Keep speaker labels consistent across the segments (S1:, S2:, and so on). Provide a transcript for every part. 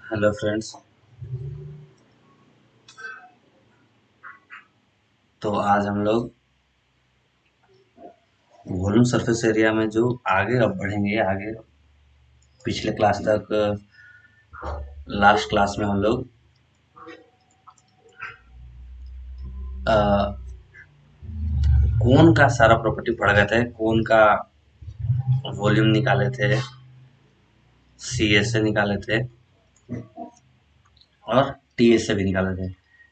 S1: Hello friends. तो आज हम लोग वॉल्यूम सरफेस एरिया में जो आगे अब बढ़ेंगे आगे। पिछले क्लास तक लास्ट क्लास में हम लोग कोन का सारा प्रॉपर्टी पढ़ गए थे। कोन का वॉल्यूम निकाले थे, सी एस से निकाले थे और टी एस से भी निकाले थे।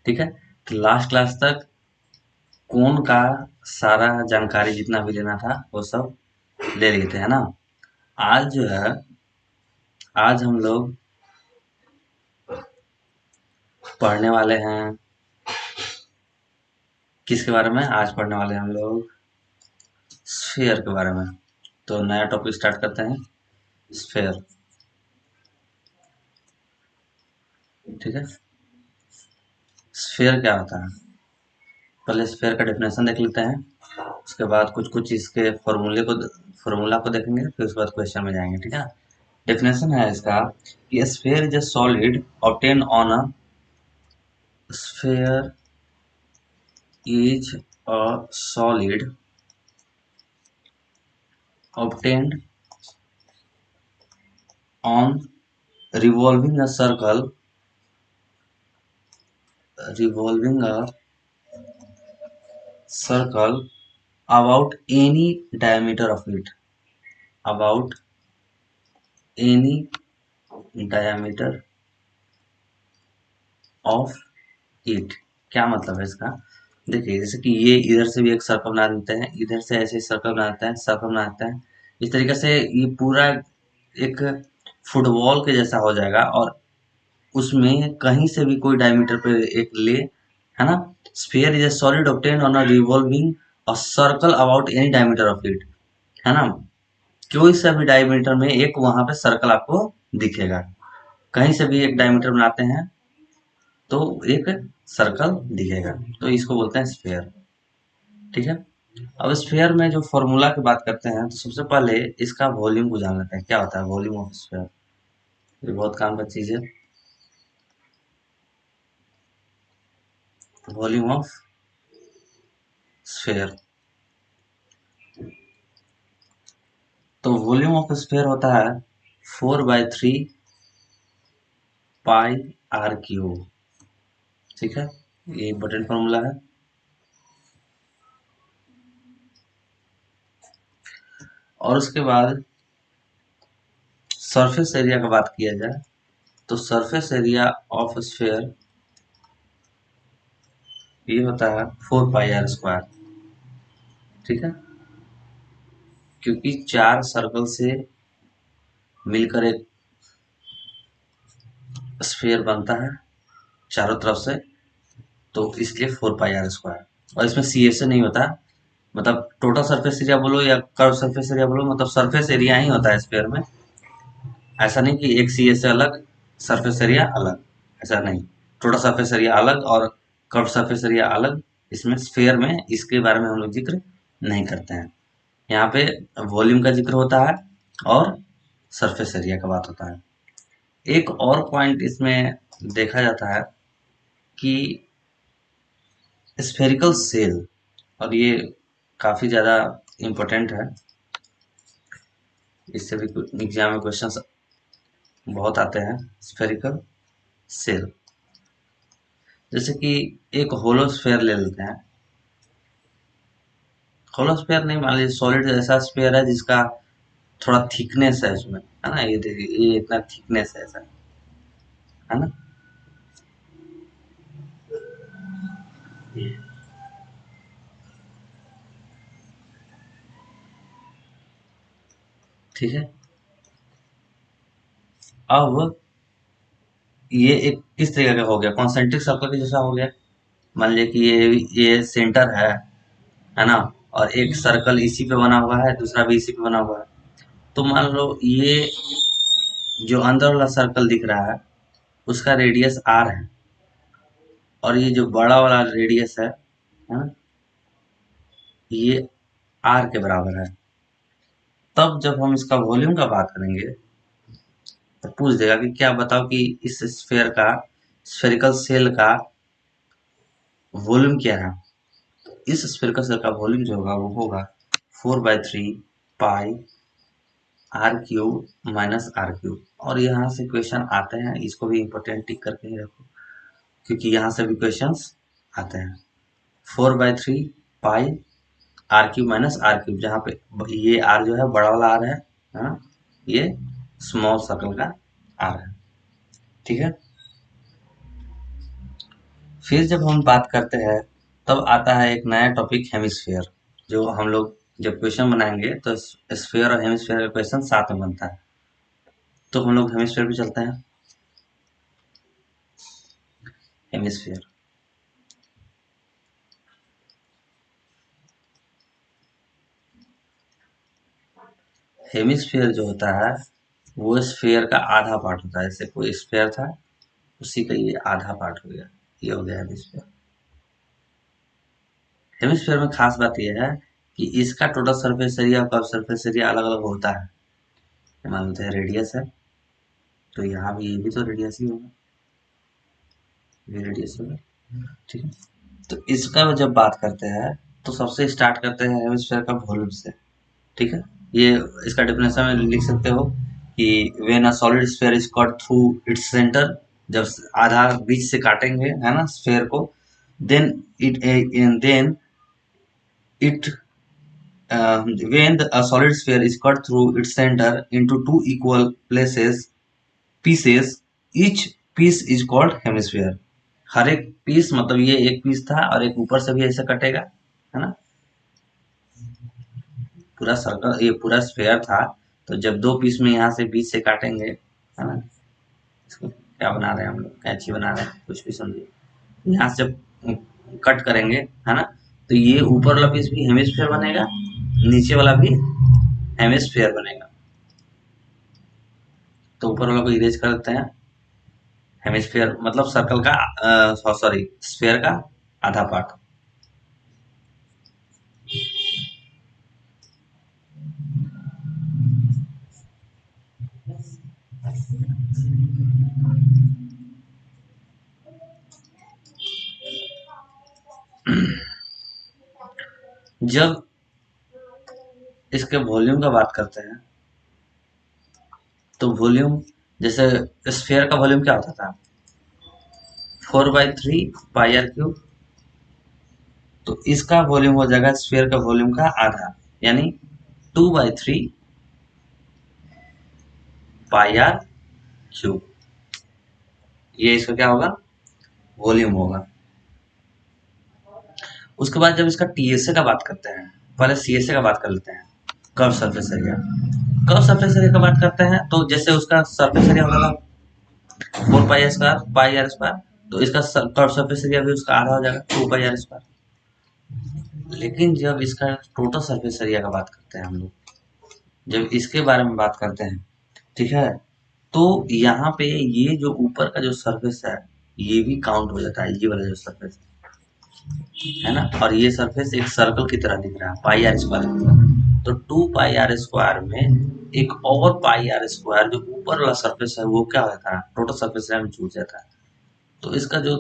S1: ठीक है, तो लास्ट क्लास तक कोन का सारा जानकारी जितना भी लेना था वो सब ले लिए थे, है ना। आज जो है, आज हम लोग पढ़ने वाले हैं किसके बारे में? आज पढ़ने वाले हैं हम लोग स्फीयर के बारे में। तो नया टॉपिक स्टार्ट करते हैं, स्फीयर। ठीक है, स्फीयर क्या होता है? पहले स्फीयर का डेफिनेशन देख लेते हैं, उसके बाद कुछ कुछ इसके फॉर्मूला को देखेंगे, फिर उसके बाद क्वेश्चन में जाएंगे। ठीक है, डेफिनेशन है इसका कि sphere is a solid obtain on a sphere is a solid obtained on revolving a circle about any diameter of it, about any diameter of it। क्या मतलब है इसका? देखिए, जैसे कि ये इधर से भी एक सर्कल बना देते हैं, इधर से ऐसे सर्कल बनाते हैं, सर्कल बनाते हैं। इस तरीके से ये पूरा एक फुटबॉल के जैसा हो जाएगा और उसमें कहीं से भी कोई डायमीटर पे एक ले, है ना। Sphere is a solid obtain on a revolving a circle about any diameter of it, है ना। कोई सा भी डायमीटर में एक वहां पे सर्कल आपको दिखेगा। कहीं से भी एक डायमीटर बनाते हैं तो एक सर्कल दिखेगा, तो इसको बोलते हैं स्फीयर। ठीक है, अब स्फीयर में जो फॉर्मूला की बात करते हैं तो सबसे पहले इसका वॉल्यूम को जान लेते हैं। क्या होता है वॉल्यूम ऑफ स्फीयर? ये बहुत काम का चीज है, वॉल्यूम ऑफ स्फीयर। तो वॉल्यूम ऑफ स्फीयर होता है 4/3 पाई आर क्यूब। ठीक है, ये इंपॉर्टेंट फॉर्मूला है। और उसके बाद सरफेस एरिया का बात किया जाए तो सरफेस एरिया ऑफ स्फीयर ये होता है 4 पाई आर स्क्वायर। ठीक है, क्योंकि चार सर्कल से मिलकर एक स्फीयर बनता है चारों तरफ से, तो इसलिए 4 पाई आर स्क्वायर। और इसमें सी एस से नहीं होता, मतलब टोटल सरफेस एरिया बोलो या कर्व सरफेस एरिया बोलो, मतलब सरफेस एरिया ही होता है स्फीयर में। ऐसा नहीं कि एक सी एस से अलग सरफेस एरिया अलग, ऐसा नहीं। टोटल सरफेस एरिया अलग और कर्व सरफेस एरिया अलग। इसमें स्फीयर में इसके बारे में हम लोग जिक्र नहीं करते हैं। यहाँ पे वॉल्यूम का जिक्र होता है और सरफेस एरिया का बात होता है। एक और पॉइंट इसमें देखा जाता है कि स्फेरिकल सेल, और ये काफी ज्यादा इम्पोर्टेंट है, इससे भी एग्जाम में क्वेश्चंस बहुत आते हैं। स्फेरिकल सेल, जैसे कि एक होलो स्फेयर ले लेते हैं। होलो स्फेयर नहीं, मान लीजिए सॉलिड ऐसा स्फेयर है जिसका थोड़ा थिकनेस है उसमें, है ना। ये देखिए, ये इतना थिकनेस है ऐसा, है ना। ठीक है, अब ये एक किस तरीके का हो गया? कॉन्सेंट्रिक सर्कल के जैसा हो गया। मान लीजिए कि ये सेंटर है ना। और एक सर्कल इसी पे बना हुआ है, दूसरा भी इसी पे बना हुआ है। तो मान लो ये जो अंदर वाला सर्कल दिख रहा है उसका रेडियस आर है, और ये जो बड़ा वाला रेडियस है ना, ये आर के बराबर है। तब जब हम इसका वॉल्यूम का बात करेंगे तो पूछ देगा कि क्या बताओ कि इस स्फेयर का, स्फेरिकल सेल का वॉल्यूम क्या है। इस स्फेरिकल सेल का वॉल्यूम जो होगा वो होगा 4/3 pi R cube minus R cube. और यहाँ से क्वेश्चन आते हैं, इसको भी इम्पोर्टेंट टिक करके ही रखो, क्योंकि यहाँ से भी क्वेश्चंस आते हैं। 4/3 pi R cube minus R cube, जहाँ पे ये आर जो है बड़ा वाला आर है, हाँ? ये स्मॉल सर्कल का आर है, ठीक है। फिर जब हम बात करते हैं तब आता है एक नया टॉपिक हेमिस्फीयर, जो हम लोग जब क्वेश्चन बनाएंगे तो स्फीयर और हेमिस्फीयर का क्वेश्चन साथ में बनता है। तो हम लोग हेमिस्फीयर पे चलते हैं। हेमिस्फीयर, हेमिस्फीयर जो होता है वो स्फीयर का आधा पार्ट होता है। जैसे कोई स्फीयर था, उसी का ये आधा पार्ट हो गया, ये हो गया हेमिस्फीयर। हेमिस्फीयर में खास बात यह है कि इसका टोटल सरफेस एरिया और कर्व सरफेस एरिया अलग अलग होता है। मान लेते हैं रेडियस है, तो यहाँ भी ये भी तो रेडियस ही होगा, ये रेडियस होगा, ठीक है। तो इसका जब बात करते हैं तो सबसे स्टार्ट करते हैं हेमिस्फीयर का वॉल्यूम से, ठीक है। ये इसका डेफिनेशन में लिख सकते हो कि when a solid sphere is cut through its centre, जब आधा बीच से काटेंगे है ना स्फीयर को, then it then it when a solid sphere is cut through its center into two equal pieces, each piece is called hemisphere। हर एक piece मतलब ये एक पीस था और एक ऊपर से भी ऐसे कटेगा, है ना। पूरा सर्कल, ये पूरा स्फेयर था, तो जब दो पीस में यहाँ से बीच से काटेंगे, है ना, इसको क्या बना रहे हैं हम लोग, कैंची बना रहे हैं, कुछ भी समझिए। यहाँ से जब कट करेंगे, है ना, तो ये ऊपर वाला पीस भी हेमिस्फीयर बनेगा, नीचे वाला भी हेमिस्फीयर बनेगा। तो ऊपर वाला को इरेज कर देते हैं। हेमिस्फीयर मतलब सर्कल का, सॉरी स्फीयर का आधा पार्ट। जब इसके वॉल्यूम का बात करते हैं तो वॉल्यूम, जैसे स्फीयर का वॉल्यूम क्या होता था, 4/3 पाई आर क्यूब। तो इसका वॉल्यूम हो जाएगा स्फीयर का वॉल्यूम का आधा, यानी 2/3 पाई आर क्यूब। ये इसका क्या होगा, वॉल्यूम होगा। उसके बाद जब इसका टीएसए का बात करते हैं, पहले सीएसए का बात कर लेते हैं, curve surface area. Curve surface area का बात करते हैं तो जैसे उसका सरफेस एरिया होगा 4 पाई पाई आर स्क्वायर, तो इसका कर्व सरफेस एरिया भी उसका आधा हो जाएगा 2 पाई आर स्क्वायर। लेकिन जब इसका टोटल सरफेस एरिया का बात करते हैं हम लोग, जब इसके बारे में बात करते हैं, ठीक है, तो यहाँ पे ये जो ऊपर का जो सरफेस है ये भी काउंट हो जाता है, ये वाला जो सरफेस है ना। और ये सरफेस एक सर्कल की तरह दिख रहा है, पाई आर स्क्वायर की तरह। तो 2 पाई आर स्क्वायर में एक और पाई आर स्क्वायर जो ऊपर वाला सरफेस है वो क्या होता है, टोटल सरफेस एरिया में छूट जाता है। तो इसका जो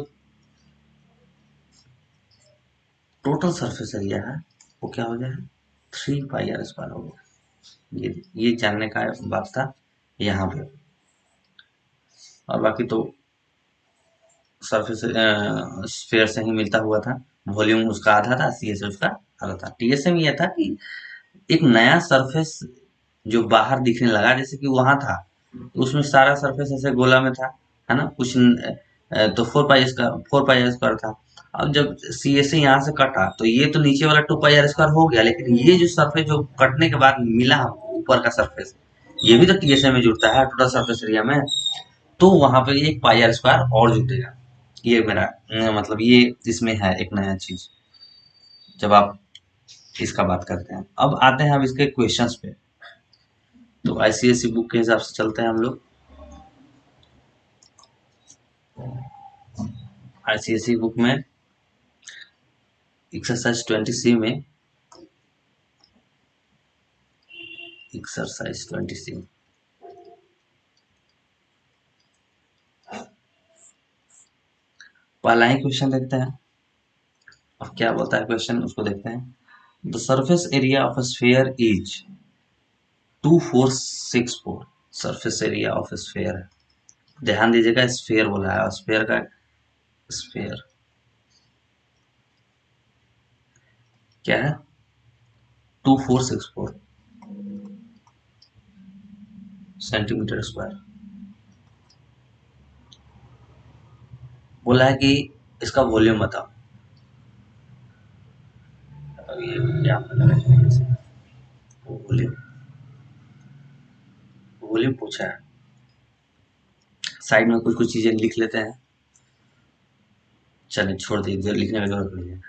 S1: टोटल सरफेस एरिया है वो क्या हो गया, 3 पाई आर स्क्वायर हो गया। ये जानने का बात था यहाँ पे। और बाकी तो सरफेस स्फीयर से ही मिलता हुआ था। वॉल्यूम उसका आधा था, सी से उसका आधा था। टीएसए में यह था कि एक नया सरफेस जो बाहर दिखने लगा, जैसे कि वहां था तो उसमें सारा सरफेस ऐसे गोला में था, है ना, कुछ तो 4 पाई स्क्वायर था। अब जब सी एस से यहाँ से कटा तो ये तो नीचे वाला 2 पाई आर स्क्वायर हो गया, लेकिन ये जो सरफेस जो कटने के बाद मिला हमको ऊपर का सरफेस, ये भी तो टीएसए में जुड़ता है टोटल सरफेस एरिया में। तो वहां पे एक पाई आर स्क्वायर और जुटेगा। ये मेरा मतलब ये इसमें है एक नया चीज जब आप इसका बात करते हैं। अब आते हैं हम इसके क्वेश्चंस पे। तो आईसीएसई बुक के हिसाब से चलते हैं हम लोग। आईसीएसई बुक में एक्सरसाइज 20C में, एक्सरसाइज 20C पहला ही क्वेश्चन देखते हैं। अब क्या बोलता है क्वेश्चन, उसको देखते हैं। The surface area of a sphere is 2464। Surface area of sphere है, ध्यान दीजिएगा स्फीयर बोला है, स्फीयर का स्फीयर क्या है, 2464 सेंटीमीटर स्क्वायर। बोला है कि इसका वॉल्यूम बताओ। अब ये क्या मतलब है, वॉल्यूम, वॉल्यूम पूछा है। साइड में कुछ कुछ चीजें लिख लेते हैं, चलिए छोड़ दीजिए, लिखने की जरूरत नहीं है।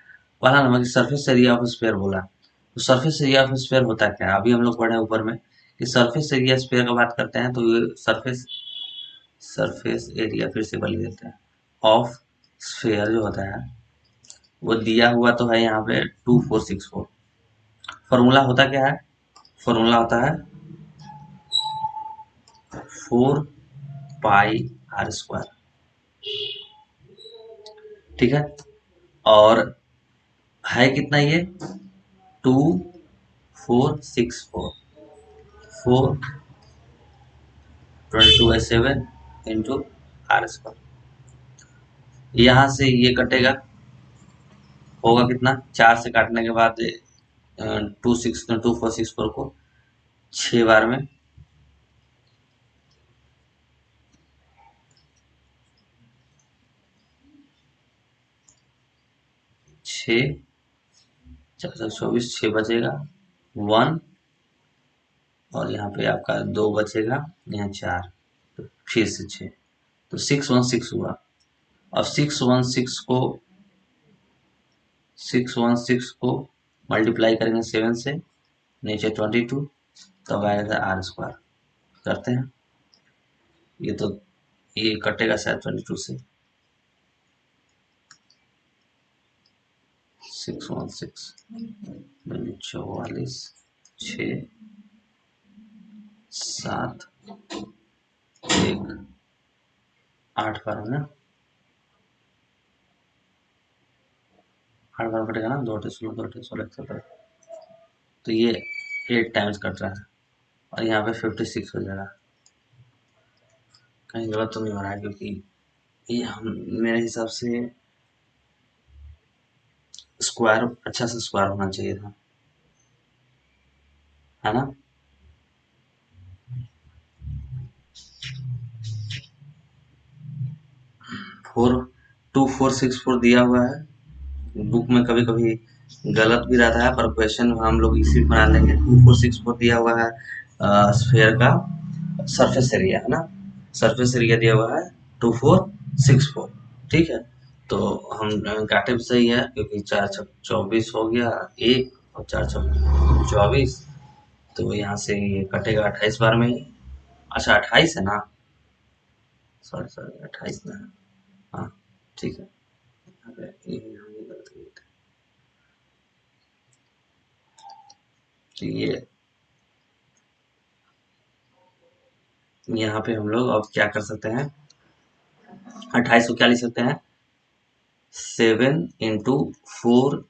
S1: पहला नंबर की सरफेस एरिया ऑफ स्फीयर बोला, तो सरफेस एरिया ऑफ स्फीयर होता क्या है, अभी हम लोग पढ़े ऊपर में कि सरफेस एरिया स्फीयर का बात करते हैं, तो ये सरफेस, सरफेस एरिया फिर से बदल देते हैं ऑफ स्फीयर जो होता है वो दिया हुआ तो है यहाँ पे 2464। फॉर्मूला होता क्या है, फॉर्मूला होता है 4 पाई r स्क्वायर, ठीक है। और है कितना ये, 2464, 4 22/7 इंटू r स्क्वायर। यहाँ से ये कटेगा, होगा कितना, 4 से काटने के बाद 2464 को 6 बार में, छ 424, 6 बचेगा 1, और यहाँ पे आपका 2 बचेगा, यहाँ 4, तो फिर से 6, तो 616 हुआ। अब 616 को मल्टीप्लाई करेंगे 7 से, नीचे 22, तब आएगा r स्क्वायर। करते हैं, ये तो ये कटेगा शायद 22 से, 616 44, 6 7 1 8 बार है ना, 8 बार कटेगा ना, 2 16 2 16 17, तो ये 8 टाइम्स कट रहा है, और यहाँ पे 56 हो जाएगा। कहीं गलत तो नहीं हो रहा है, क्योंकि ये हम, मेरे हिसाब से स्क्वायर, अच्छा से स्क्वायर होना चाहिए था, है ना। 2464 दिया हुआ है बुक में, कभी कभी गलत भी रहता है, पर क्वेश्चन हम लोग इसी बना लेंगे। 2464 दिया हुआ है स्फीयर का सरफेस एरिया, है ना, सरफेस एरिया दिया हुआ है 2464, ठीक है। तो हम काटे भी सही है, क्योंकि 4 छक 24 हो गया एक, और 4 छक 24, तो यहाँ से ये कटेगा 28 बार में ही। अच्छा 28 है ना, सॉरी सॉरी 28 ना, हाँ ठीक है, ये हमने गलत किया था। तो ये यहाँ पे हम लोग अब क्या कर सकते हैं, 28 को क्या लिख सकते हैं, 7 इंटू 4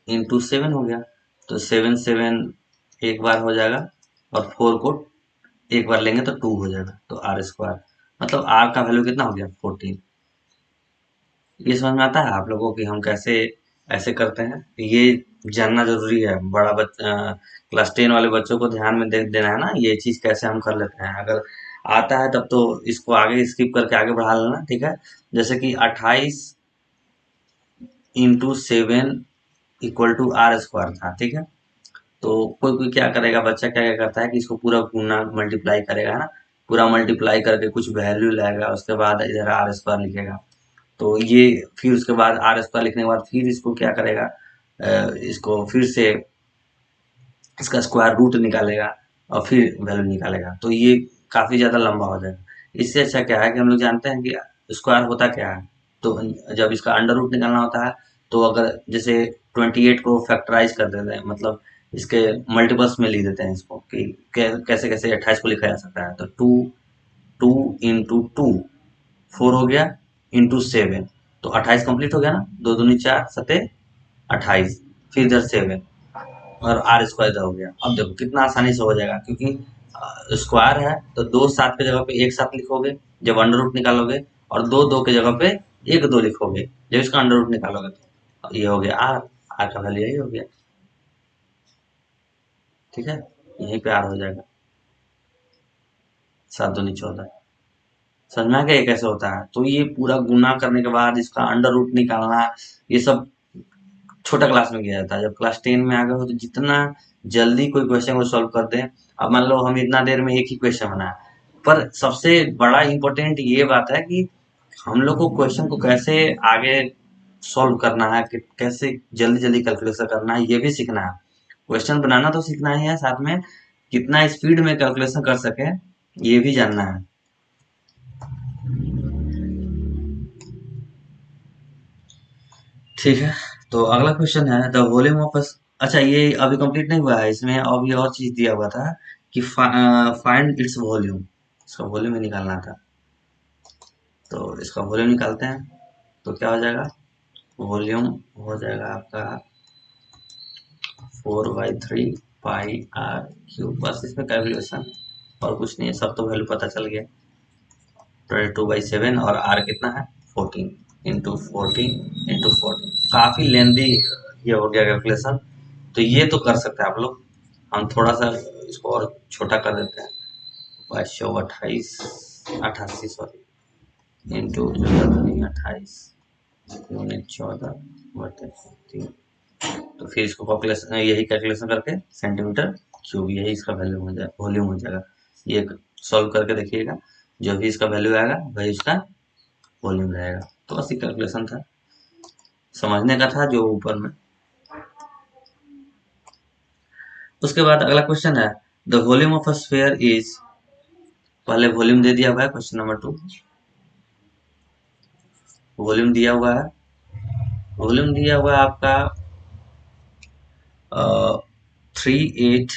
S1: इंटू 7 हो गया, तो 7 7 एक बार हो जाएगा, और 4 को एक बार लेंगे तो 2 हो जाएगा, तो r स्क्वायर, मतलब r का वैल्यू कितना हो गया 14। ये समझ में आता है आप लोगों को कि हम कैसे ऐसे करते हैं, ये जानना जरूरी है। बड़ा क्लास 10 वाले बच्चों को ध्यान में देना है ना, ये चीज कैसे हम कर लेते हैं। अगर आता है तब तो इसको आगे स्किप करके आगे बढ़ा लेना, ठीक है। जैसे कि 28 into 7 equal to r square था, ठीक है। तो कोई कोई क्या करेगा, बच्चा क्या क्या करता है कि इसको पूरा गुना मल्टीप्लाई करेगा, है ना, पूरा मल्टीप्लाई करके कुछ वैल्यू लाएगा, उसके बाद इधर r स्क्वायर लिखेगा। तो ये फिर उसके बाद r स्क्वायर लिखने के बाद फिर इसको क्या करेगा, इसको फिर से इसका स्क्वायर रूट निकालेगा, और फिर वैल्यू निकालेगा, तो ये काफी ज्यादा लंबा हो जाएगा। इससे अच्छा क्या है कि हम लोग जानते हैं कि स्क्वायर होता क्या है, तो जब इसका अंडर रूट निकालना होता है, तो अगर जैसे 28 को फैक्टराइज कर देते हैं, मतलब इसके मल्टीपल्स में लिख देते हैं इसको, कि कैसे कैसे 28 को लिखा जा सकता है, तो 2 2 इंटू 2 4 हो गया, इंटू 7, तो 28 कंप्लीट हो गया ना, 2 दूनी 4 सते 28, फिर इधर 7 और आर स्क्वायर इधर हो गया। अब देखो कितना आसानी से हो जाएगा, क्योंकि स्क्वायर है तो 2 7 की जगह पे 1 7 लिखोगे जब अंडर रूट निकालोगे, और 2 2 की जगह पे 1 2 लिखोगे जब इसका अंडर रूट निकालोगे। तो ये हो गया आर, आर का वैल्यू यही हो गया। ठीक है, यहीं पे आर हो जाएगा 7 दूनी 14। समझ में आ गया ये कैसे होता है। तो ये पूरा गुना करने के बाद इसका अंडर रूट निकालना, ये सब छोटा क्लास में किया जाता है। जब क्लास 10 में आ गए हो तो जितना जल्दी कोई क्वेश्चन को सॉल्व कर दें। अब मान लो हम इतना देर में एक ही क्वेश्चन बनाए, पर सबसे बड़ा इम्पोर्टेंट ये बात है कि हम लोग को क्वेश्चन को कैसे आगे सॉल्व करना है, कि कैसे जल्दी जल्दी कैलकुलेशन करना है, ये भी सीखना है। क्वेश्चन बनाना तो सीखना ही है, साथ में कितना स्पीड में कैलकुलेशन कर सके ये भी जानना है। ठीक है, तो अगला क्वेश्चन है द वॉल्यूम ऑफ। अच्छा, ये अभी कंप्लीट नहीं हुआ है, इसमें अब ये और चीज दिया हुआ था कि फाइंड इट्स वॉल्यूम। इसका वॉल्यूम ही निकालना था, तो इसका वॉल्यूम निकालते हैं। तो क्या हो जाएगा, वॉल्यूम हो जाएगा आपका 4/3 पाई आर क्यूब। बस इसमें कैलकुलेशन और कुछ नहीं है, सब तो वैल्यू पता चल गया। 22/7 और आर कितना है 14 इंटू 14 काफी लेंदी ये हो गया कैलकुलेशन। तो ये तो कर सकते हैं आप लोग, हम थोड़ा सा इसको और छोटा कर देते हैं। 2228 88 सॉरी इंटू 28 यूनिट 14/3। तो फिर इसको कैलकुलेशन, यही कैलकुलेशन करके सेंटीमीटर क्यूब, यही इसका वैल्यू हो जाएगा, वॉल्यूम हो जाएगा। ये सॉल्व करके देखिएगा, जो भी इसका वैल्यू आएगा वही इसका वॉल्यूम रहेगा। तो बस ये कैलकुलेशन था, समझने का था जो ऊपर में। उसके बाद अगला क्वेश्चन है the volume of a sphere is. पहले वॉल्यूम दे दिया हुआ है, क्वेश्चन नंबर 2 वॉल्यूम दिया हुआ है। वॉल्यूम दिया हुआ है आपका 808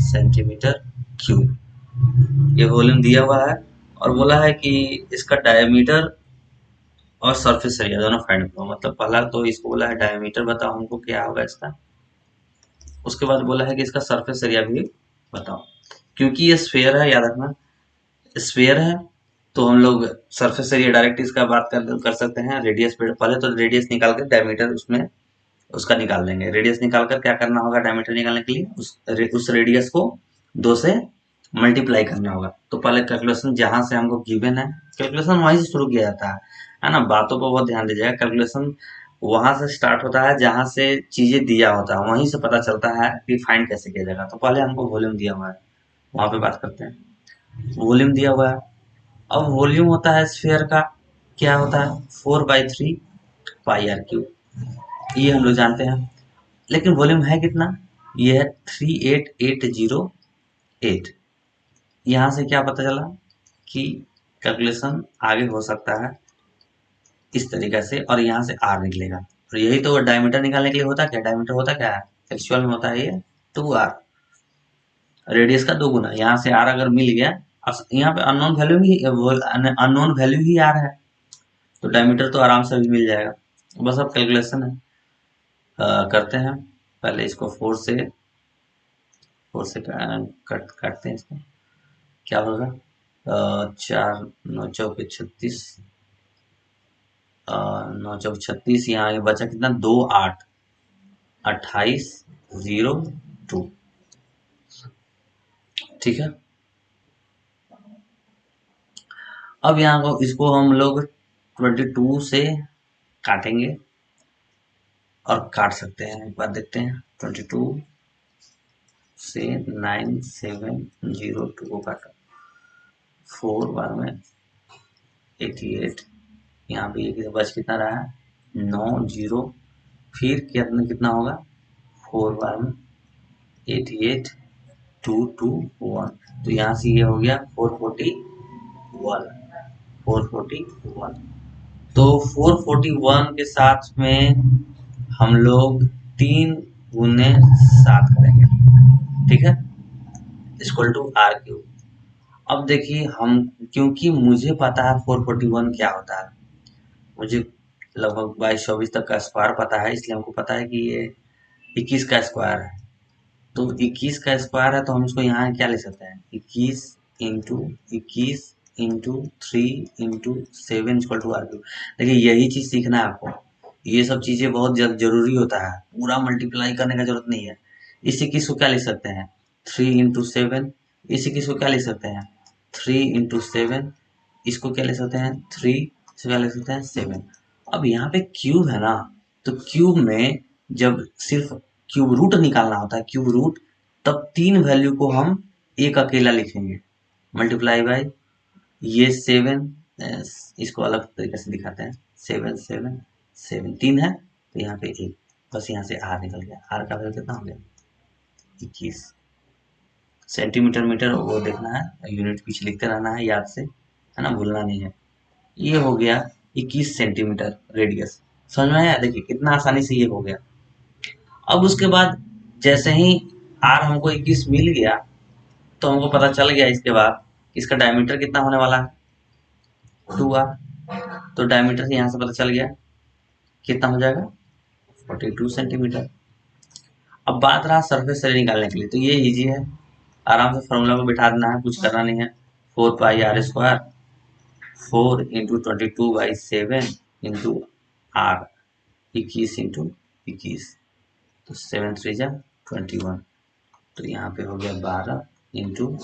S1: सेंटीमीटर क्यूब, ये वॉल्यूम दिया हुआ है। और बोला है कि इसका डायमीटर और सरफेस एरिया दोनों फाइंड करो। मतलब पहला तो इसको बोला है डायमीटर बताओ हमको क्या होगा इसका, उसके बाद बोला है कि इसका सरफेस एरिया भी बताओ। क्योंकि ये स्फीयर है, याद रखना स्फीयर है, तो हम लोग सरफेस एरिया डायरेक्ट इसका बात कर सकते हैं। रेडियस पहले तो रेडियस निकाल कर डायमीटर उसमें उसका निकाल लेंगे। रेडियस निकाल कर क्या करना होगा, डायमीटर निकालने के लिए उस रेडियस को 2 से मल्टीप्लाई करना होगा। तो पहले कैलकुलेशन जहां से हमको गिवन है, कैलकुलेशन वहीं से शुरू किया जाता है ना। बातों पर बहुत ध्यान दीजिएगा, कैलकुलेशन वहां से स्टार्ट होता है जहां से चीजें दिया होता है, वहीं से पता चलता है कि फाइंड कैसे किया जाएगा। तो पहले हमको वॉल्यूम दिया हुआ है, वहां पे बात करते हैं। वॉल्यूम दिया हुआ है, अब वॉल्यूम होता है स्फीयर का, क्या होता है 4/3 पाई आर क्यूब, ये हम लोग जानते हैं। लेकिन वॉल्यूम है कितना, ये है 38808। यहाँ से क्या पता चला कि कैलकुलेशन आगे हो सकता है इस तरीके से, और यहाँ से आर निकलेगा। और यही तो डायमीटर निकालने के लिए होता क्या, डायमीटर होता क्या है एक्चुअल में, होता है ये 2r, रेडियस का 2 गुना। यहाँ से आर अगर मिल गया, यहाँ पे अननोन वैल्यू ही आर है, तो डायमीटर तो आराम से भी मिल जाएगा। बस अब कैलकुलेशन है, करते हैं। पहले इसको 4 से काटते हैं इसको, क्या होगा 4 9 चौके 36, 9 चौक 36, यहाँ ये बचा कितना 2 8 28 0 2। ठीक है, अब यहाँ को इसको हम लोग 22 से काटेंगे, और काट सकते हैं, एक बार देखते हैं। 22 से 9702 को काटा, 4 बार में 88, यहाँ पे ये बच कितना रहा है 9 0, फिर कितना होगा 4 बार में 88 2 2 1, तो यहाँ से ये हो गया 441। तो 441 के साथ में हम लोग 3 गुने 7 करेंगे। ठीक है, इक्वल टू आर क्यूब। अब देखिए हम, क्योंकि मुझे पता है 441 क्या होता है, मुझे लगभग 22-24 तक का स्क्वायर पता है, इसलिए हमको पता है कि ये 21 का स्क्वायर है। तो 21 का स्क्वायर है तो हम इसको यहाँ क्या ले सकते हैं, 21 into 21 into 3 into 7 equal to r cube. देखिए यही चीज सीखना है आपको, ये सब चीजें बहुत जरूरी होता है, पूरा मल्टीप्लाई करने का जरूरत नहीं है। इसी किस को क्या लिख सकते हैं, 3 इंटू 7। इसी किस को क्या लिख सकते हैं, 3 इंटू 7। इसको क्या लिख सकते हैं, 3, इसको क्या लिख सकते हैं, 7। अब यहाँ पे क्यूब है ना, तो क्यूब में जब सिर्फ क्यूब रूट निकालना होता है, क्यूब रूट, तब 3 वैल्यू को हम एक अकेला लिखेंगे, मल्टीप्लाई बाय ये 7, इसको अलग तरीके से दिखाते हैं, 7 7 7 3 है तो यहाँ पे 1, बस यहाँ से आर निकल गया, आर का वैल्यू कितना हो गया, 21 सेंटीमीटर। मीटर वो देखना है, यूनिट पीछे लिखते रहना है याद से, है ना, भूलना नहीं है। ये हो गया 21 सेंटीमीटर रेडियस। समझ में आया, देखिए कितना आसानी से ये हो गया। अब उसके बाद जैसे ही आर हमको 21 मिल गया, तो हमको पता चल गया इसके बाद इसका डायमीटर कितना होने वाला है, 2r। तो डायमीटर से यहाँ से पता चल गया कितना हो जाएगा, 42 सेंटीमीटर। अब बात रहा सरफेस एरिया निकालने के लिए, तो ये इजी है, आराम से फॉर्मूला को बिठा देना है, कुछ करना नहीं है। 4 pi r² 4 into 22/7 into r, 21 into 21, तो 7 3 जा 21। तो यहाँ पे हो गया 12 इंटू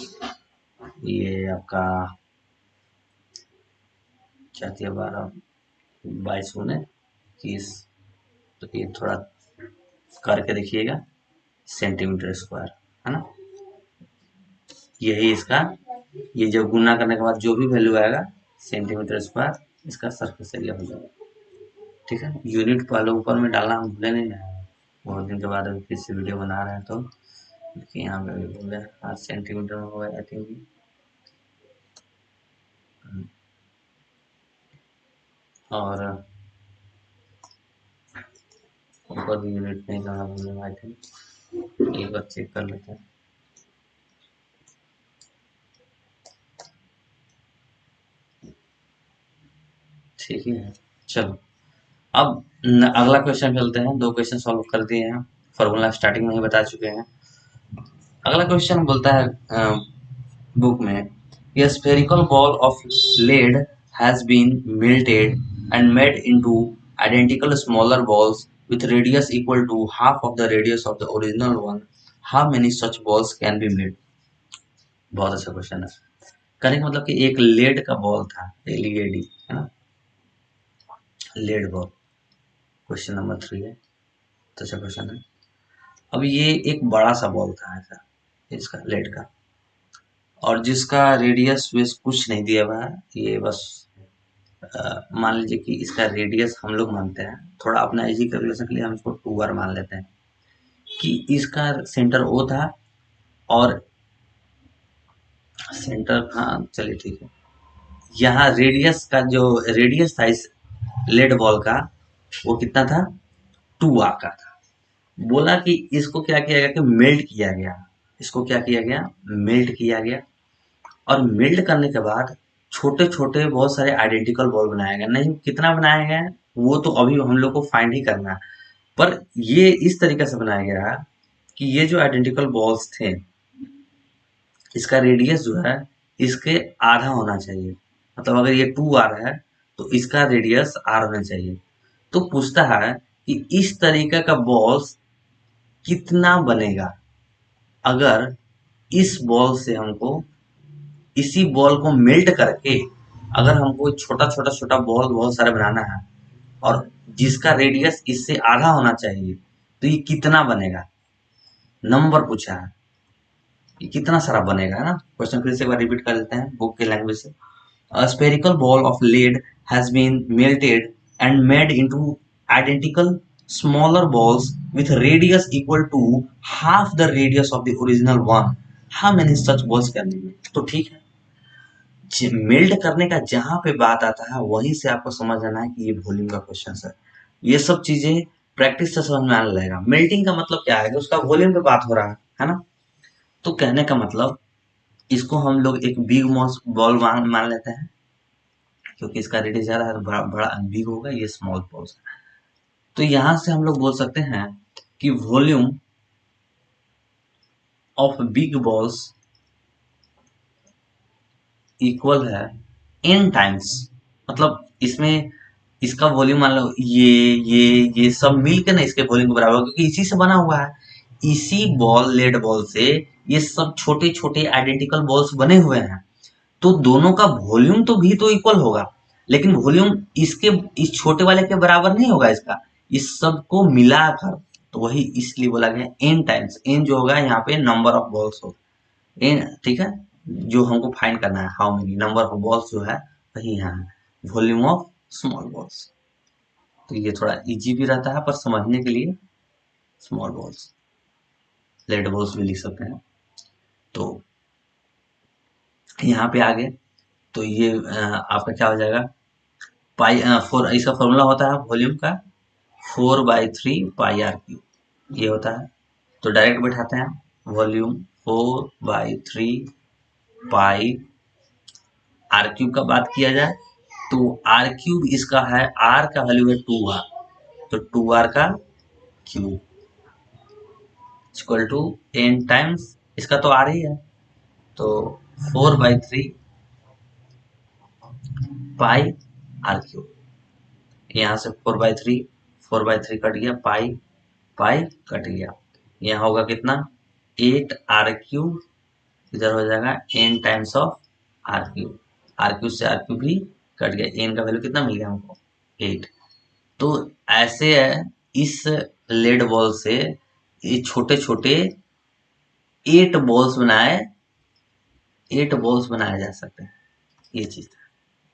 S1: ये आपका क्या थी, 12 22 तो ये थोड़ा करके देखिएगा, सेंटीमीटर स्क्वायर, है ना। यही इसका, ये जब गुना करने के बाद जो भी वैल्यू आएगा सेंटीमीटर स्क्वायर, इसका सरफेस एरिया हो जाएगा। ठीक है, यूनिट पहले ऊपर में डालना हम भूले नहीं है, बहुत दिन के बाद अभी फिर से वीडियो बना रहे हैं, तो देखिए यहाँ पे भी हो गया 8 सेंटीमीटर में हो गया, आई थिंक। और ऊपर भी यूनिट नहीं करना भूलेंगे, आई थिंक। एक बार चेक कर लेते हैं। ठीक है, चलो अब अगला क्वेश्चन चलते हैं। 2 क्वेश्चन सॉल्व कर दिए हैं, फॉर्मूला स्टार्टिंग में ही बता चुके हैं। अगला क्वेश्चन बोलता है बुक में, a spherical ball of lead has been melted and made into identical smaller balls with radius equal to half of the radius of the original one. How many such balls can be made? बहुत अच्छा question है। कहने का मतलब कि एक lead का ball था, LED, है ना, लेड बॉल। क्वेश्चन नंबर 3 है, तो अच्छा क्वेश्चन है। अब ये एक बड़ा सा बॉल था ऐसा, इसका लेड का, और जिसका रेडियस वेस कुछ नहीं दिया हुआ है, ये बस मान लीजिए कि इसका रेडियस हम लोग मानते हैं, थोड़ा अपना इजी कैलकुलेशन के लिए हम इसको 2r मान लेते हैं, कि इसका सेंटर O था और सेंटर, हाँ चलिए ठीक है, यहाँ रेडियस का जो रेडियस था इस लेड बॉल का, वो कितना था, 2r का था। बोला कि इसको क्या किया गया कि मेल्ट किया गया, इसको क्या किया गया, मेल्ट किया गया, और मेल्ट करने के बाद छोटे छोटे बहुत सारे आइडेंटिकल बॉल बनाए गए। नहीं, कितना बनाया गया है वो तो अभी हम लोग को फाइंड ही करना है, पर ये इस तरीके से बनाया गया है कि ये जो आइडेंटिकल बॉल्स थे, इसका रेडियस जो है इसके आधा होना चाहिए, मतलब अगर ये 2r है तो इसका रेडियस r होना चाहिए। तो पूछता है कि इस तरीके का बॉल्स कितना बनेगा अगर इस बॉल से हमको, इसी बॉल को मेल्ट करके अगर हमको छोटा छोटा छोटा बॉल बहुत सारे बनाना है, और जिसका रेडियस इससे आधा होना चाहिए, तो ये कितना बनेगा, नंबर पूछा है, ये कितना सारा बनेगा, है ना। क्वेश्चन फिर से एक बार रिपीट कर देते हैं बुक के लैंग्वेज से। A spherical ball of lead has been melted and made into identical smaller balls with radius equal to half the radius of the original one. How many such balls can be made? तो ठीक है, melt करने का जहां पे बात आता है वहीं से आपको समझ आना है कि ये वॉल्यूम का क्वेश्चन है। ये सब चीजें प्रैक्टिस से समझ में आने लगेगा। मेल्टिंग का मतलब क्या है कि उसका वॉल्यूम पे बात हो रहा है ना। तो कहने का मतलब इसको हम लोग एक बिग मॉस बॉल मान लेते हैं, क्योंकि इसका रेडियस ज्यादा है, बड़ा बड़ा बिग होगा, ये स्मॉल बॉल्स। तो यहां से हम लोग बोल सकते हैं कि volume of big balls equal है n टाइम्स, मतलब इसमें इसका वॉल्यूम मान लो ये सब मिलकर ना इसके वॉल्यूम के बराबर, क्योंकि इसी से बना हुआ है, इसी बॉल लेड बॉल से ये सब छोटे छोटे आइडेंटिकल बॉल्स बने हुए हैं। तो दोनों का वॉल्यूम तो भी तो इक्वल होगा, लेकिन वॉल्यूम इसके इस छोटे वाले के बराबर नहीं होगा इसका, इस सब को मिलाकर। तो वही इसलिए बोला गया एन टाइम्स, एन जो होगा यहाँ पे नंबर ऑफ बॉल्स होगा, एन, ठीक है, जो हमको फाइंड करना है how many number of balls जो है वही यहाँ है वॉल्यूम ऑफ स्मॉल बॉल्स। तो ये थोड़ा इजी भी रहता है पर समझने के लिए, स्मॉल बॉल्स लेड बॉल्स भी लिख सकते हैं। तो यहाँ पे आगे तो ये आपका क्या हो जाएगा, पाई फोर, इसका फॉर्मूला होता है वॉल्यूम का 4/3 पाई r क्यूब, ये होता है। तो डायरेक्ट बैठाते हैं, वॉल्यूम 4/3 पाई आर क्यूब का बात किया जाए तो आर क्यूब इसका है, आर का वैल्यू है 2r, तो 2r का cube equal to n times, इसका तो आर ही है, तो 4/3 पाई आर क्यूब। यहाँ से 4/3 कट गया, पाई पाई कट गया, यहाँ होगा कितना 8r क्यूब, इधर हो जाएगा n times of r cube, r cube से r क्यूब भी कट गया, n का वैल्यू कितना मिल गया हमको 8। तो ऐसे है, इस लेड बॉल से ये छोटे छोटे 8 बॉल्स बनाए जा सकते हैं, ये चीज था,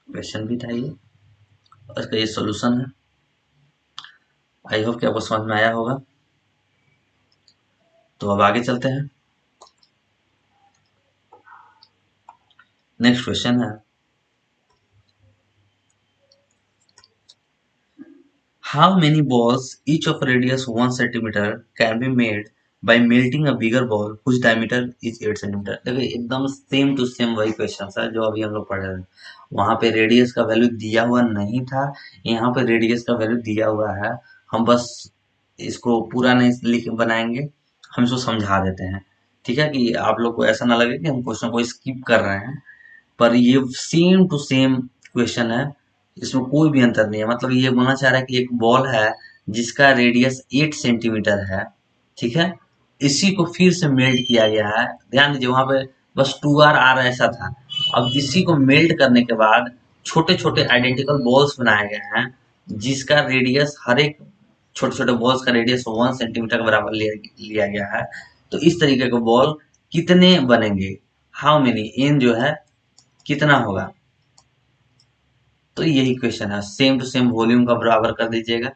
S1: क्वेश्चन भी था ये, और इसका ये सोल्यूशन है। आई होप कि आपको समझ में आया होगा। तो अब आगे चलते हैं, नेक्स्ट क्वेश्चन है, how many balls each of radius 1 centimeter can be made by melting a bigger ball whose diameter is 8 centimeter। देखिए एकदम सेम टू सेम वही क्वेश्चन है जो अभी हम लोग पढ़ रहे हैं, वहां पे रेडियस का वैल्यू दिया हुआ नहीं था, यहाँ पे रेडियस का वैल्यू दिया हुआ है। हम बस इसको पूरा नहीं लिख बनाएंगे, हम इसको समझा देते हैं, ठीक है, कि आप लोग को ऐसा ना लगे कि हम क्वेश्चन को स्किप कर रहे हैं। पर ये सेम टू सेम क्वेश्चन है, इसमें कोई भी अंतर नहीं है। मतलब ये बोलना चाह रहा है कि एक बॉल है जिसका रेडियस 8 सेंटीमीटर है, ठीक है, इसी को फिर से मेल्ट किया गया है। ध्यान दीजिए वहां पे बस 2r ऐसा था, अब इसी को मेल्ट करने के बाद छोटे छोटे आइडेंटिकल बॉल्स बनाए गए हैं, जिसका रेडियस हर एक छोटे छोटे बॉल्स का रेडियस 1 सेंटीमीटर के बराबर लिया गया है। तो इस तरीके के बॉल कितने बनेंगे, हाउ मेनी, एन जो है कितना होगा। तो यही क्वेश्चन है, सेम टू सेम वॉल्यूम का बराबर कर दीजिएगा,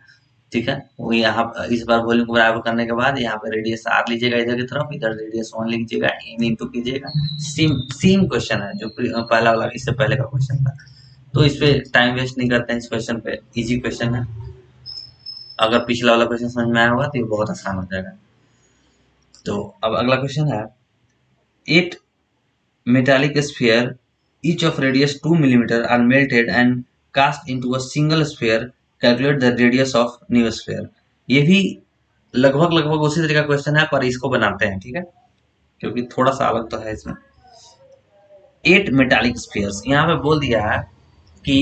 S1: ठीक है, वो यहाँ इस बार वॉल्यूम को बराबर करने के बाद यहाँ पे रेडियस आर लीजिएगा इधर की तरफ, इधर रेडियस 1 लीजिएगा, इन इंटू कीजिएगा। सेम सेम क्वेश्चन है जो पहला वाला इससे पहले का क्वेश्चन था। तो इस पे टाइम वेस्ट नहीं करते हैं, इस क्वेश्चन पे इजी क्वेश्चन है। अगर पिछला वाला क्वेश्चन समझ में आया होगा तो ये बहुत आसान हो जाएगा। तो अब अगला क्वेश्चन है, 8 metallic sphere each of radius 2 mm are melted and cast into a single sphere, calculate the radius of new sphere। ये भी लगभग लगभग उसी तरह का क्वेश्चन है पर इसको बनाते हैं, ठीक है, क्योंकि थोड़ा सा अलग तो है इसमें। 8 मेटालिक स्फीयर्स यहाँ पे बोल दिया है कि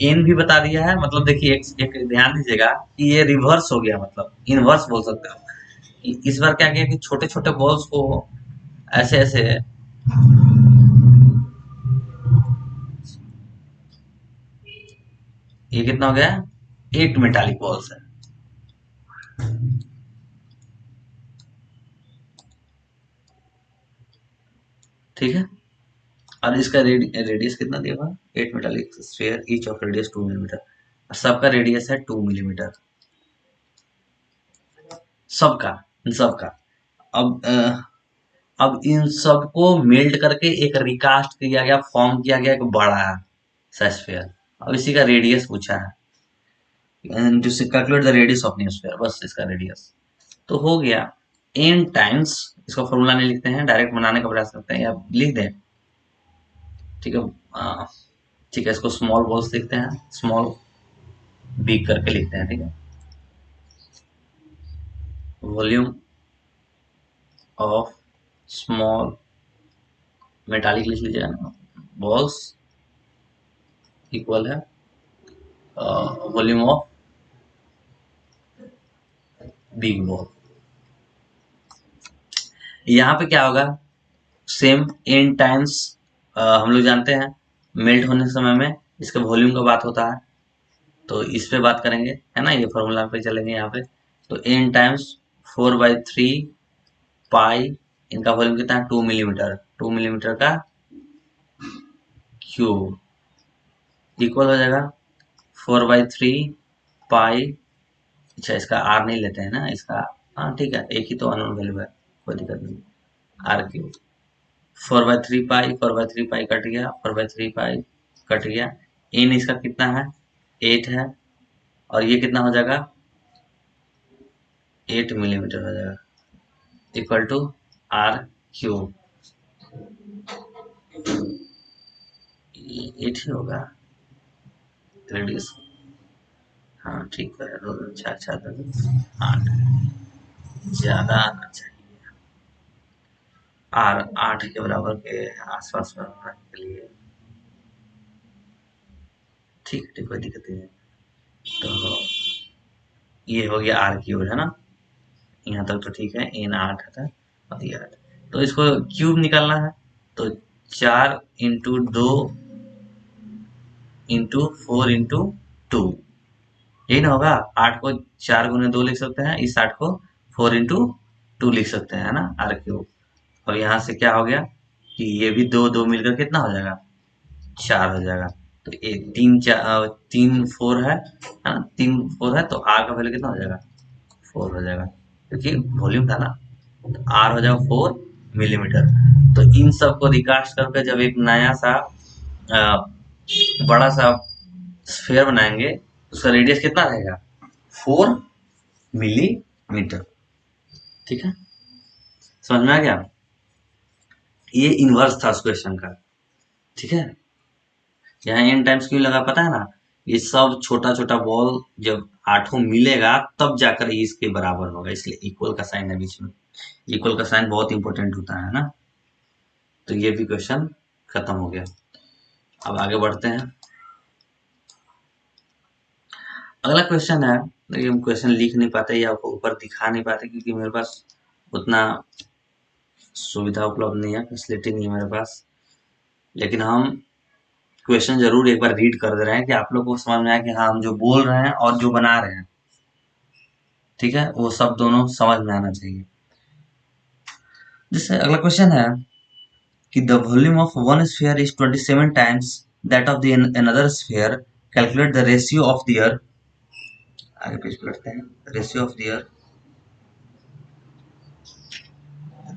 S1: एन भी बता दिया है, मतलब देखिए एक ध्यान दीजिएगा कि ये रिवर्स हो गया, मतलब इनवर्स बोल सकते हो। इस बार क्या किया कि छोटे छोटे बॉल्स को ऐसे ऐसे, ये कितना हो गया, 8 मेटालिक बॉल्स है, ठीक है, और इसका रेडियस कितना दिया हुआ, 8 metallic sphere each of radius 2 millimetre, सबका रेडियस है 2 मिलीमीटर, सबका सबका। अब अब इन सबको मेल्ट करके एक रिकास्ट किया गया, फॉर्म किया गया एक बड़ा सा स्फीयर, अब इसी का रेडियस पूछा है, to calculate the radius of new sphere, बस इसका रेडियस तो हो गया n टाइम्स इसको फॉर्मूला नहीं लिखते हैं, डायरेक्ट बनाने का प्रयास करते हैं, या लिख दें। ठीक है, ठीक है, इसको स्मॉल बॉल्स लिखते हैं, स्मॉल बी करके लिखते हैं। ठीक है, वॉल्यूम ऑफ स्मॉल मेटालिक लिख लीजिएगा ना, बॉल्स इक्वल है वॉल्यूम ऑफ बिग बॉल। यहाँ पे क्या होगा, सेम n टाइम्स हम लोग जानते हैं मेल्ट होने के समय में इसके वॉल्यूम का बात होता है, तो इस पे बात करेंगे, है ना, ये फॉर्मूला पे चलेंगे यहाँ पे। तो n टाइम्स 4/3 पाई, इनका वॉल्यूम कितना है 2 मिलीमीटर, 2 मिलीमीटर का क्यूब इक्वल हो जाएगा 4/3 पाई। अच्छा, इसका आर नहीं लेते हैं ना, इसका, हाँ ठीक है, एक ही तो अननोन वैल्यू है, कोई दिक्कत नहीं, r cube 4/3 pi, 4/3 pi cut गया, 4/3 पाई कट गया। इन इसका कितना है 8 है, और ये कितना हो जाएगा 8 मिलीमीटर हो जाएगा, इक्वल टू आर क्यूब। 8 ही होगा रेडियस, हाँ ठीक है, 2 4 4 8, ज्यादा आना चाहिए, आर 8 के बराबर के आसपास में होने के लिए। ठीक ठीक, कोई दिक्कत नहीं है। तो ये हो गया आर क्यूब, है ना, यहाँ तक तो ठीक है, एन 8 था और ये 8, तो इसको क्यूब निकालना है, तो 4 इंटू 2 इंटू 4 इंटू 2, यही ना होगा। 8 को 4 × 2 लिख सकते हैं, इस 8 को 4 इंटू 2 लिख सकते हैं, है ना, आर क्यूब। और यहाँ से क्या हो गया कि ये भी दो दो मिलकर कितना हो जाएगा 4 हो जाएगा। तो एक 3 4 है ना, 3 4 है, तो आर का वैल्यू कितना हो जाएगा 4 हो जाएगा, क्योंकि वॉल्यूम था ना, तो आर हो जाएगा 4 मिलीमीटर। तो इन सब को रिकास्ट करके जब एक नया सा बड़ा सा स्फीयर बनाएंगे, उसका रेडियस कितना रहेगा 4 मिलीमीटर। ठीक है, समझ में आ गया, ये इनवर्स था उस क्वेश्चन का। ठीक है, यहाँ एन टाइम्स क्यों लगा पता है ना, ये सब छोटा छोटा बॉल जब आठों मिलेगा तब जाकर ये इसके बराबर होगा, इसलिए इक्वल का साइन है बीच में, इक्वल का साइन बहुत इंपॉर्टेंट होता है ना। तो ये भी क्वेश्चन खत्म हो गया। अब आगे बढ़ते हैं, अगला क्वेश्चन है, लेकिन हम क्वेश्चन लिख नहीं पाते या ऊपर दिखा नहीं पाते, क्योंकि मेरे पास उतना सुविधा उपलब्ध नहीं है, फैसिलिटी नहीं है मेरे पास। लेकिन हम क्वेश्चन जरूर एक बार रीड कर दे रहे हैं कि आप लोग को समझ में आए कि हाँ हम जो बोल रहे हैं और जो बना रहे हैं, ठीक है, वो सब दोनों समझ में आना चाहिए। जैसे अगला क्वेश्चन है कि the volume of one sphere is 27 times that of the another sphere, calculate the ratio of their, आगे पेज पे करते हैं, ratio of their,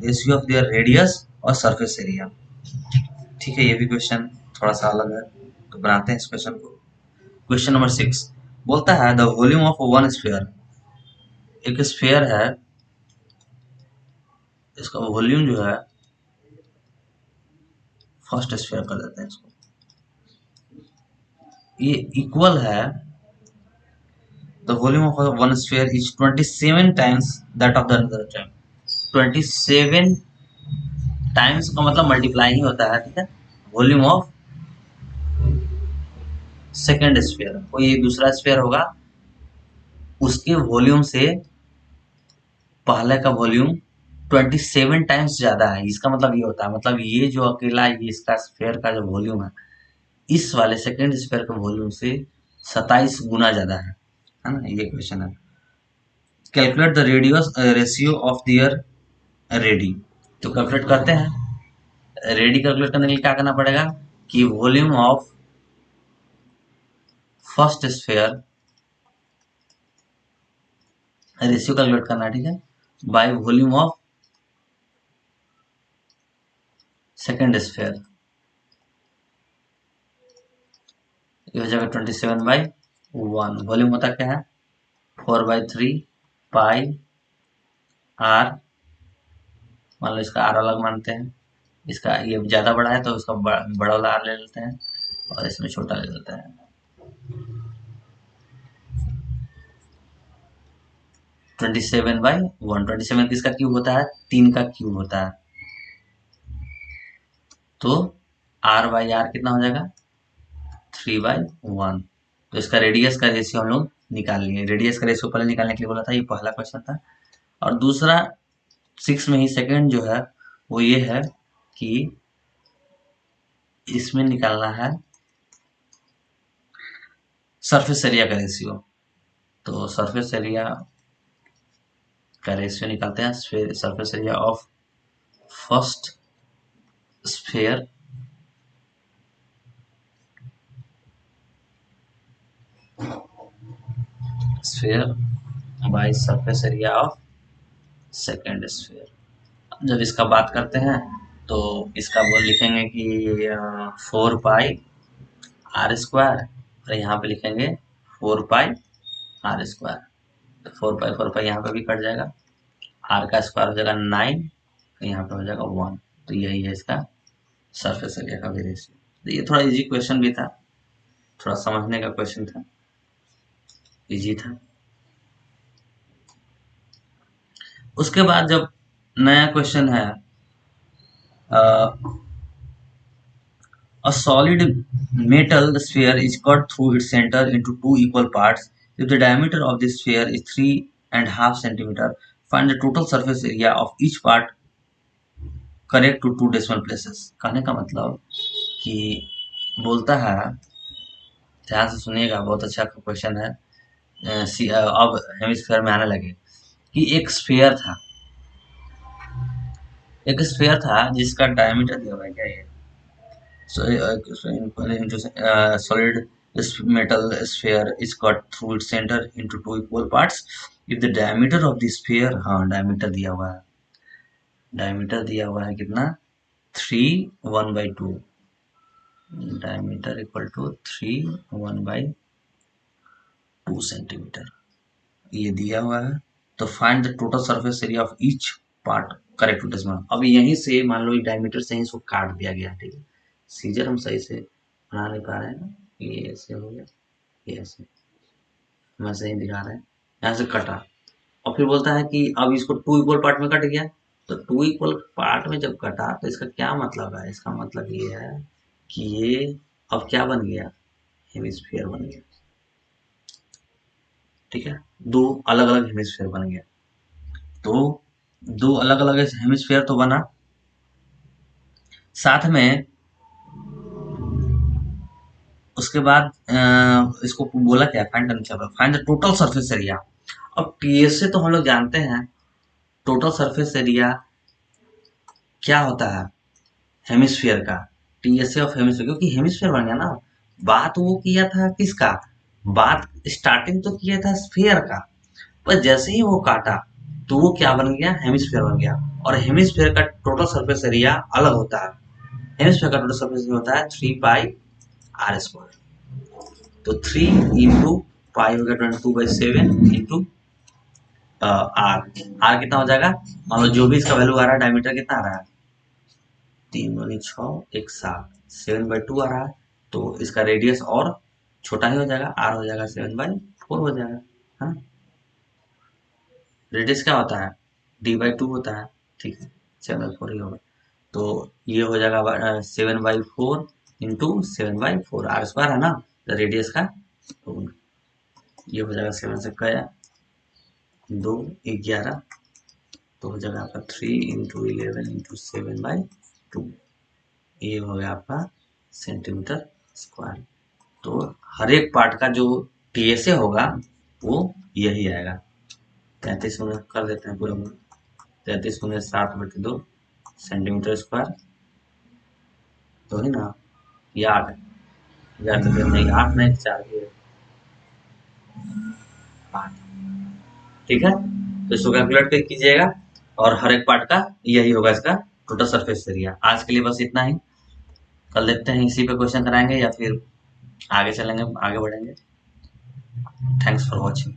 S1: ratio of their radius और सरफेस एरिया। ठीक है, ये भी क्वेश्चन थोड़ा सा अलग है, तो बनाते हैं इस क्वेश्चन को। क्वेश्चन नंबर 6 बोलता है the volume of one sphere, एक स्फीयर है, इसका वॉल्यूम जो है, फर्स्ट स्फीयर कर देते हैं इसको, ये इक्वल है, the volume of one sphere is 27 times that of the another time. 27 times का मतलब मल्टीप्लाई ही होता है, ठीक है, वॉल्यूम ऑफ सेकेंड स्फीयर, कोई दूसरा स्फीयर होगा उसके वॉल्यूम से पहले का वॉल्यूम 27 टाइम्स ज्यादा है, इसका मतलब ये होता है, मतलब ये जो अकेला ये इसका स्फीयर का जो वॉल्यूम है, इस वाले सेकेंड स्फीयर के वॉल्यूम से 27 गुना ज्यादा है ना, ये क्वेश्चन है। Calculate the radius ratio of their ready, तो कैलकुलेट करते हैं। रेडी कैलकुलेट करने के लिए क्या करना पड़ेगा कि volume of first sphere ratio calculate करना है, ठीक है, by volume of second sphere, ये हो जाएगा 27/1, वॉल्यूम होता क्या है 4/3 पाई आर मान लो इसका आर अलग मानते हैं, इसका ये ज्यादा बड़ा है तो इसका बड़ा वाला आर ले लेते हैं और इसमें छोटा ले लेते हैं। 27/1, 27 किसका क्यूब होता है, 3 का क्यूब होता है, तो r/r कितना हो जाएगा, 3/1। तो इसका रेडियस का रेशियो हम लोग निकाल लिए, रेडियस का रेशियो पहले निकालने के लिए बोला था, ये पहला क्वेश्चन था। और दूसरा 6 में ही सेकंड जो है वो ये है कि इसमें निकालना है सरफेस एरिया का रेशियो। तो सरफेस एरिया का रेशियो निकालते हैं, surface area of first sphere by surface area of second sphere. जब इसका बात करते हैं तो इसका वो लिखेंगे कि 4πr² और यहाँ पे लिखेंगे 4πr²। तो 4π यहाँ पे भी कट जाएगा, r का स्क्वायर हो जाएगा 9, तो यहाँ पे हो जाएगा 1। तो यही है इसका सरफेस एरिया का रेशियो। तो ये थोड़ा इजी क्वेश्चन भी था, थोड़ा समझने का क्वेश्चन था, इजी था। उसके बाद जब नया क्वेश्चन है, a solid metal sphere is cut through its center into 2 equal parts. If the diameter of the sphere is 3.5 centimeter, find the total surface area of each part correct to 2 decimal places. कहने का मतलब कि बोलता है, ध्यान से सुनिएगा, बहुत अच्छा क्वेश्चन है। अब हेमिस्फीयर में आने लगे कि एक स्फीयर था जिसका डायमीटर दिया हुआ है, क्या ये solid metal sphere is cut through its center into 2 equal parts. If the diameter of the sphere, हाँ diameter दिया हुआ है कितना, 3 1/2, diameter equal to 3 1/2 सेंटीमीटर, ये दिया हुआ है। तो find the total surface area of each part correct to decimal. अब यहीं से मान लो डायमीटर से ही इसको काट दिया गया, ठीक है, सीजर हम सही से बना नहीं पा रहे हैं ना, ये ऐसे हो गया, ये ऐसे हम सही दिखा रहे हैं, यहाँ से कटा और फिर बोलता है कि अब इसको 2 इक्वल पार्ट में कट गया। तो 2 इक्वल पार्ट में जब कटा तो इसका क्या मतलब है, इसका मतलब ये है कि ये अब क्या बन गया, हेमिस्फीयर बन गया, ठीक है, 2 अलग अलग हेमिस्फीयर बन गया। तो 2 अलग अलग हेमिस्फीयर तो बना, साथ में उसके बाद इसको बोला क्या, find the total surface area. अब टीएसए तो हम लोग जानते हैं, टोटल सरफेस एरिया क्या होता है हेमिस्फीयर का, टीएसए ऑफ हेमिस्फीयर, क्योंकि हेमिस्फीयर बन गया ना। बात वो किया था किसका, बात स्टार्टिंग तो किया था स्फीयर का, पर जैसे ही वो काटा तो वो क्या बन गया, हेमिस्फीयर बन गया। और हेमिस्फीयर का टोटल सरफेस एरिया अलग होता है, हेमिस्फीयर का टोटल सरफेस एरिया होता है 3πr²। तो 3 इंटू पाई हो गया 22/7 इंटू आर, आर कितना हो जाएगा, मान लो जो भी इसका वैल्यू आ रहा है, डायमीटर कितना आ रहा है, 3 दूनी 6 1 7, 7/2 आ रहा है, तो इसका रेडियस और छोटा ही हो जाएगा, आर हो जाएगा 7/4 हो जाएगा, है ना। रेडियस क्या होता है, d/2 होता है, ठीक है, 7/4 ही होगा। तो ये हो जाएगा 7/4 इंटू 7/4, r² है ना, तो रेडियस का, तो ये हो जाएगा 7 से गया 2 11, तो हो जाएगा आपका 3 इंटू 11 इंटू 7/2, ये हो गया आपका सेंटीमीटर स्क्वायर। तो हर एक पार्ट का जो टीएसए होगा वो यही आएगा। 33 कर देते हैं पूरा, 33 × 7/2 सेंटीमीटर स्क्वायर, तो है ना, ये 8 या तो फिर नहीं 8 नहीं 4 8, ठीक है। तो इसको कैलकुलेट कर कीजिएगा और हर एक पार्ट का यही होगा इसका टोटल सरफेस एरिया। आज के लिए बस इतना ही, कल देखते हैं इसी पे क्वेश्चन कराएंगे या फिर आगे चलेंगे, आगे बढ़ेंगे। Thanks for watching.